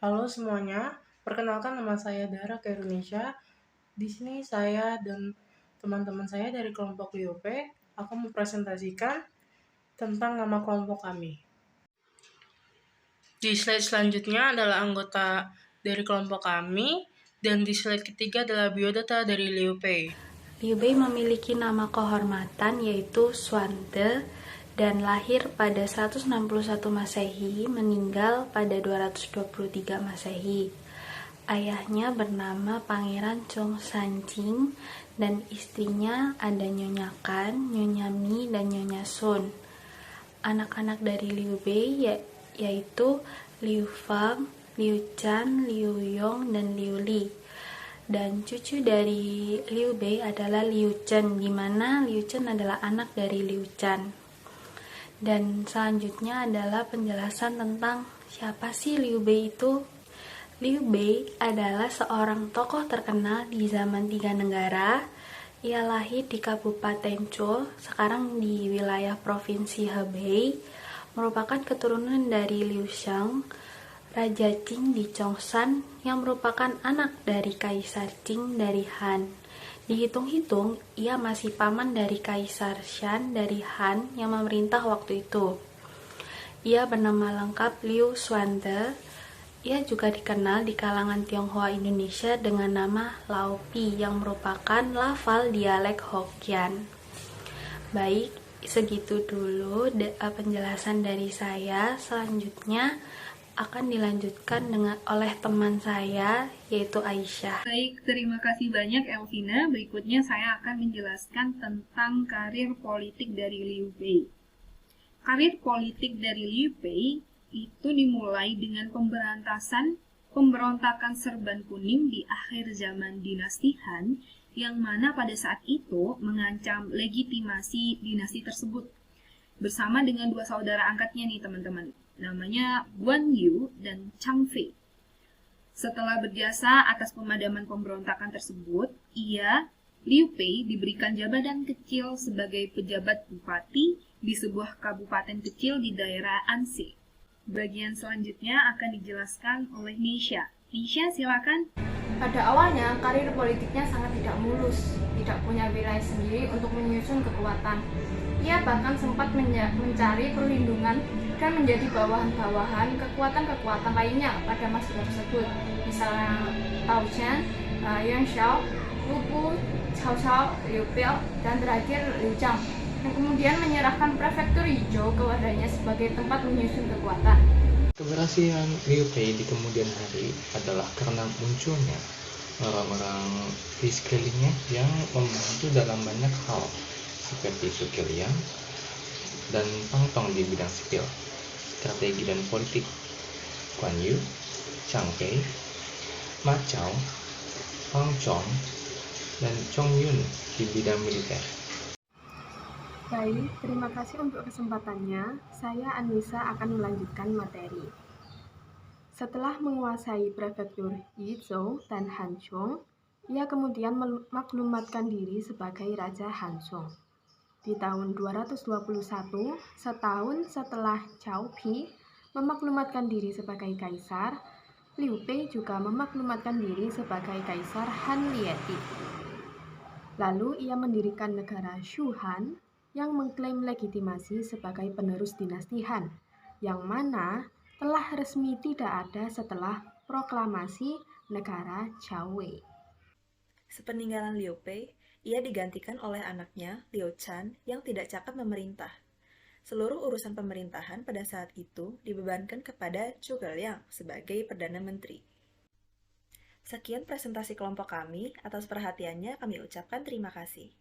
Halo semuanya, perkenalkan nama saya Dara Kerunisha. Di sini saya dan teman-teman saya dari kelompok LIOP akan mempresentasikan tentang nama kelompok kami. Di slide selanjutnya adalah anggota dari kelompok kami, dan di slide ketiga adalah biodata dari LIOP. Liu Bei memiliki nama kehormatan yaitu Xuande dan lahir pada 161 Masehi, meninggal pada 223 Masehi. Ayahnya bernama Pangeran Chong Sanjing dan istrinya ada Nyonya Kan, Nyonya Mi, dan Nyonya Sun. Anak-anak dari Liu Bei yaitu Liu Fang, Liu Chan, Liu Yong, dan Liu Li. Dan cucu dari Liu Bei adalah Liu Chen, di mana Liu Chen adalah anak dari Liu Chan. Dan selanjutnya adalah penjelasan tentang siapa sih Liu Bei itu. Liu Bei adalah seorang tokoh terkenal di zaman Tiga Negara. Ia lahir di Kabupaten Chou, sekarang di wilayah Provinsi Hebei, merupakan keturunan dari Liu Shang, Raja Qing di Chongshan, yang merupakan anak dari Kaisar Qing dari Han. Dihitung-hitung, ia masih paman dari Kaisar Shan dari Han yang memerintah waktu itu. Ia bernama lengkap Liu Xuande. Ia juga dikenal di kalangan Tionghoa Indonesia dengan nama Lao Pi yang merupakan lafal dialek Hokkien. Baik, segitu dulu penjelasan dari saya. Selanjutnya akan dilanjutkan oleh teman saya, yaitu Aisyah. Baik, terima kasih banyak Elvina. Berikutnya saya akan menjelaskan tentang karir politik dari Liu Bei. Karir politik dari Liu Bei itu dimulai dengan pemberontakan Serban Kuning di akhir zaman dinasti Han, yang mana pada saat itu mengancam legitimasi dinasti tersebut. Bersama dengan dua saudara angkatnya nih teman-teman, namanya Guan Yu dan Chang Fei. Setelah berjasa atas pemadaman pemberontakan tersebut, Liu Bei, diberikan jabatan kecil sebagai pejabat bupati di sebuah kabupaten kecil di daerah Ansi. Bagian selanjutnya akan dijelaskan oleh Nisha. Nisha, silakan. Pada awalnya, karir politiknya sangat tidak mulus, tidak punya wilayah sendiri untuk menyusun kekuatan. Ia bahkan sempat mencari perlindungan dan menjadi bawahan-bawahan kekuatan-kekuatan lainnya pada masa tersebut, misalnya Tao Chen, Yuan Shao, Lu Bu, Cao Cao, Liu Biao, dan terakhir Liu Zhang, yang kemudian menyerahkan prefektur Yizhou kepadanya sebagai tempat menyusun kekuatan. Keberhasilan Liu Bei di kemudian hari adalah karena munculnya orang-orang di sekelilingnya yang membantu dalam banyak hal, seperti Zhuge Liang dan Pang Tong di bidang sipil, strategi dan politik, Guan Yu, Chang Fei, Ma Chao, Pang Chong, dan Chong Yun di bidang militer. Baik, terima kasih untuk kesempatannya. Saya Anissa akan melanjutkan materi. Setelah menguasai prefektur Yizhou dan Hanzhong, ia kemudian memaklumatkan diri sebagai Raja Hanzhong. Di tahun 221, setahun setelah Cao Pi memaklumatkan diri sebagai kaisar, Liu Bei juga memaklumatkan diri sebagai Kaisar Han Lieti. Lalu ia mendirikan negara Shu Han yang mengklaim legitimasi sebagai penerus dinasti Han, yang mana telah resmi tidak ada setelah proklamasi negara Cao Wei. Sepeninggalan Liu Bei, ia digantikan oleh anaknya Liu Chan yang tidak cakap memerintah. Seluruh urusan pemerintahan pada saat itu dibebankan kepada Zhuge Liang sebagai Perdana Menteri. Sekian presentasi kelompok kami, atas perhatiannya kami ucapkan terima kasih.